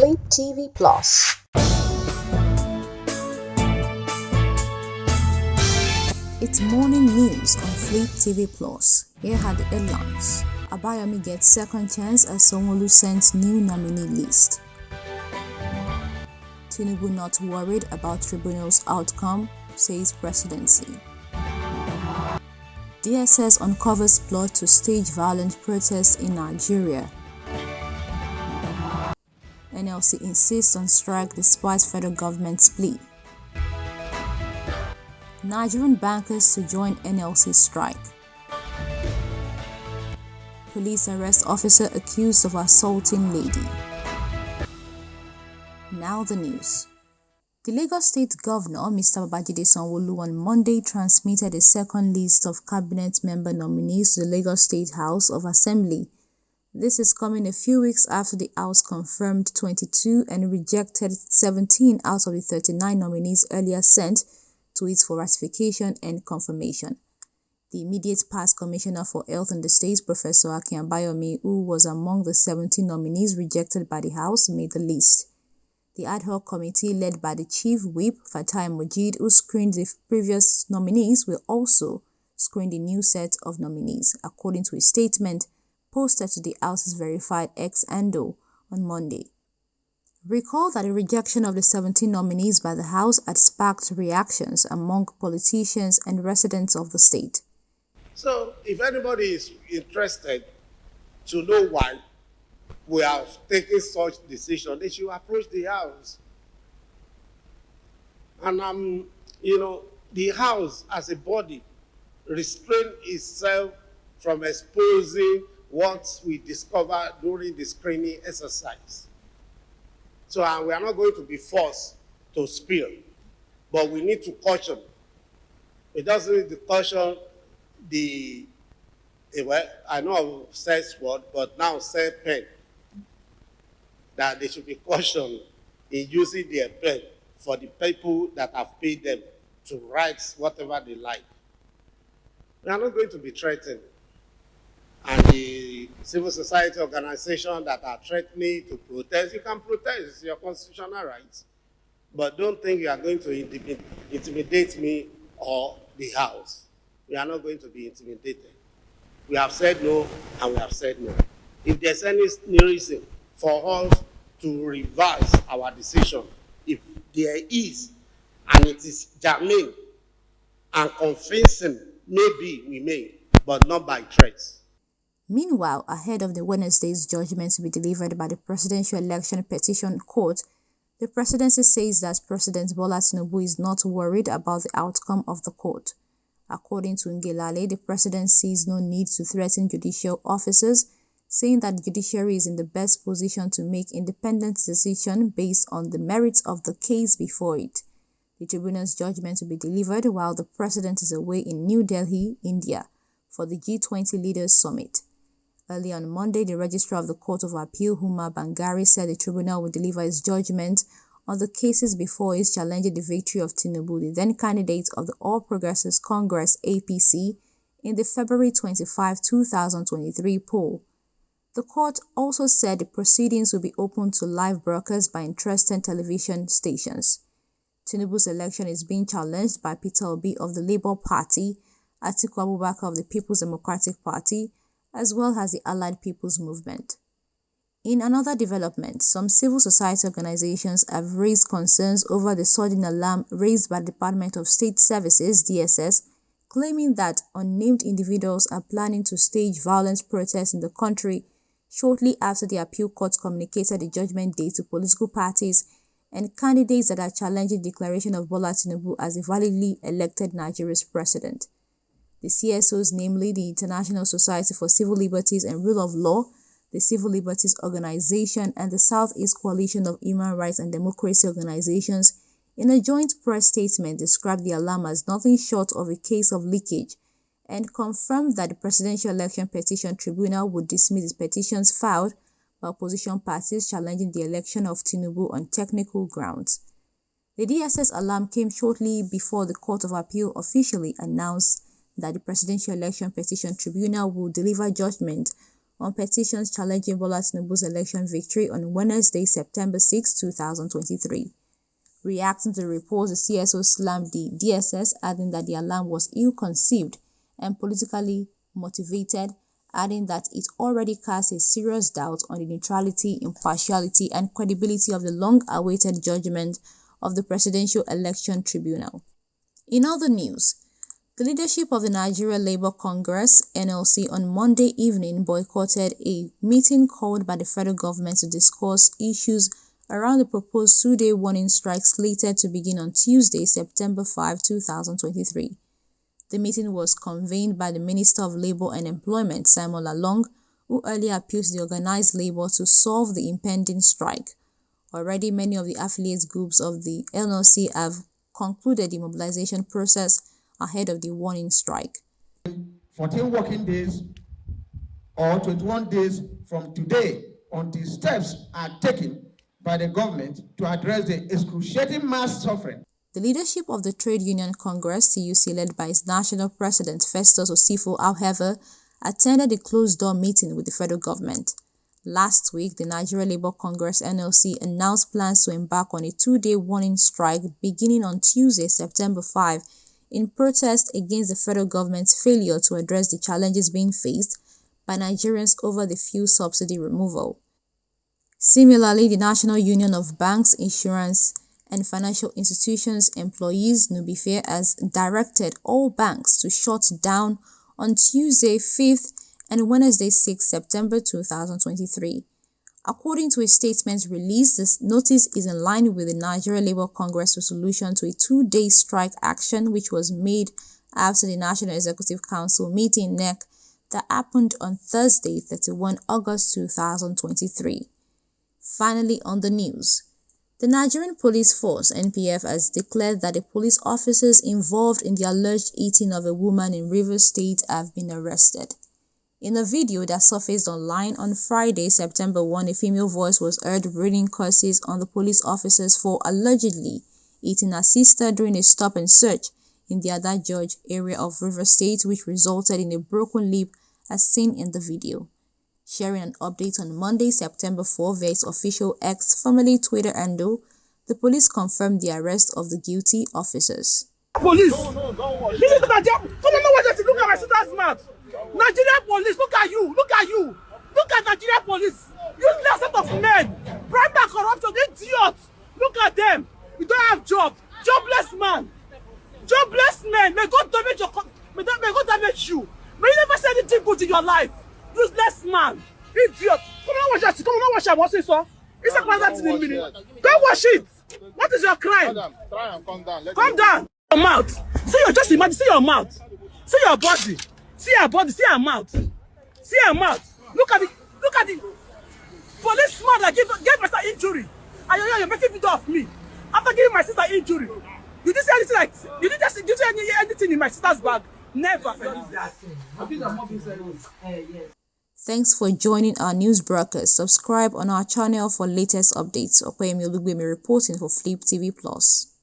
Flip TV Plus. It's morning news on Flip TV Plus. Here are the headlines. Abayomi gets second chance as Sanwo-Olu sends new nominee list. Tinubu not worried about Tribunal's outcome, says presidency. DSS uncovers plot to stage violent protests in Nigeria. NLC insists on strike despite federal government's plea. Nigerian bankers to join NLC strike. Police arrest officer accused of assaulting lady. Now the news. The Lagos State Governor, Mr. Babajide Sanwo-Olu, on Monday transmitted a second list of cabinet member nominees to the Lagos State House of Assembly. This is coming a few weeks after the House confirmed 22 and rejected 17 out of the 39 nominees earlier sent to it for ratification and confirmation. The immediate past Commissioner for Health in the state, Professor Abayomi, who was among the 17 nominees rejected by the House, made the list. The ad hoc committee, led by the Chief Whip, Fatai Mojid, who screened the previous nominees, will also screen the new set of nominees, according to a statement posted to the House's verified X handle on Monday. Recall that the rejection of the 17 nominees by the House had sparked reactions among politicians and residents of the state. So, if anybody is interested to know why we have taken such decision, they should approach the House. And, the House as a body restrain itself from exposing what we discover during the screening exercise. So we are not going to be forced to spill, but we need to caution. It doesn't need to caution I know I've said word, but now say pen, that they should be cautioned in using their pen for the people that have paid them to write whatever they like. We are not going to be threatened. And the civil society organizations that are threatening to protest, you can protest, it's your constitutional right. But don't think you are going to intimidate me or the House. We are not going to be intimidated. We have said no, and we have said no. If there's any reason for us to revise our decision, if there is, and it is germane and convincing, maybe we may, but not by threats. Meanwhile, ahead of the Wednesday's judgment to be delivered by the Presidential Election Petition Court, the presidency says that President Bola Tinubu is not worried about the outcome of the court. According to Ngelale, the president sees no need to threaten judicial officers, saying that the judiciary is in the best position to make independent decisions based on the merits of the case before it. The tribunal's judgment will be delivered while the president is away in New Delhi, India, for the G20 Leaders Summit. Early on Monday, the Registrar of the Court of Appeal, Huma Bangari, said the tribunal will deliver its judgment on the cases before it challenging the victory of Tinubu, the then candidate of the All Progressives Congress (APC), in the February 25, 2023 poll. The court also said the proceedings will be open to live broadcasts by interested television stations. Tinubu's election is being challenged by Peter Obi of the Labour Party, Atiku Abubakar of the People's Democratic Party, as well as the Allied People's Movement. In another development, some civil society organizations have raised concerns over the sudden alarm raised by the Department of State Services (DSS), claiming that unnamed individuals are planning to stage violent protests in the country shortly after the appeal court communicated the judgment date to political parties and candidates that are challenging the declaration of Bola Tinubu as a validly elected Nigeria's president. The CSOs, namely the International Society for Civil Liberties and Rule of Law, the Civil Liberties Organization, and the Southeast Coalition of Human Rights and Democracy Organizations, in a joint press statement described the alarm as nothing short of a case of leakage and confirmed that the Presidential Election Petition Tribunal would dismiss the petitions filed by opposition parties challenging the election of Tinubu on technical grounds. The DSS alarm came shortly before the Court of Appeal officially announced that the Presidential Election Petition Tribunal will deliver judgment on petitions challenging Bola Tinubu's election victory on Wednesday, September 6, 2023. Reacting to the report, the CSO slammed the DSS, adding that the alarm was ill-conceived and politically motivated, adding that it already casts a serious doubt on the neutrality, impartiality, and credibility of the long-awaited judgment of the Presidential Election Tribunal. In other news, the leadership of the Nigerian Labour Congress (NLC) on Monday evening boycotted a meeting called by the federal government to discuss issues around the proposed two-day warning strike slated to begin on Tuesday, September 5, 2023. The meeting was convened by the Minister of Labour and Employment, Simon Lalong, who earlier appealed to the organised labour to solve the impending strike. Already, many of the affiliate groups of the NLC have concluded the mobilization process ahead of the warning strike. 14 working days or 21 days from today until steps are taken by the government to address the excruciating mass suffering. The leadership of the Trade Union Congress (TUC), led by its national president Festus Osifo, however, attended a closed-door meeting with the federal government. Last week, the Nigerian Labour Congress (NLC) announced plans to embark on a two-day warning strike beginning on Tuesday, September 5, in protest against the federal government's failure to address the challenges being faced by Nigerians over the fuel subsidy removal. Similarly, the National Union of Banks, Insurance and Financial Institutions Employees (NUBIFAIR) has directed all banks to shut down on Tuesday 5th and Wednesday 6 September 2023. According to a statement released, this notice is in line with the Nigerian Labour Congress resolution to a two-day strike action which was made after the National Executive Council meeting (NEC) that happened on Thursday, 31 August 2023. Finally, on the news, the Nigerian Police Force (NPF) has declared that the police officers involved in the alleged eating of a woman in Rivers State have been arrested. In a video that surfaced online on Friday, September 1, a female voice was heard reading curses on the police officers for allegedly eating her sister during a stop and search in the Ada George area of Rivers State, which resulted in a broken lip as seen in the video. Sharing an update on Monday, September 4 via its official X, formerly Twitter handle, the police confirmed the arrest of the guilty officers. Police! Come on, look at my sister's mouth! Nigerian police, look at you! Look at you! Look at Nigerian police! Useless set of men! Bribe and corruption, idiots! Look at them! You don't have job! Jobless man! Jobless men! May God damage your may God damage you! May you never say anything good in your life! Useless man! Idiot! Come on, watch that! Come on, watch that! What's this, sir? It's a plan that's in a minute. Don't watch it! What is your crime? Try and calm down. Calm down! Your mouth! See your, just imagine, see your mouth! See your body! See her body, see her mouth. See her mouth. Look at the policeman that gave my sister injury. And you're making video of me. After giving my sister injury. You didn't say anything like you didn't say anything in my sister's bag. Never. Thanks for joining our news broadcast. Subscribe on our channel for latest updates. Okoyemi Olugbemi reporting for Flip TV Plus.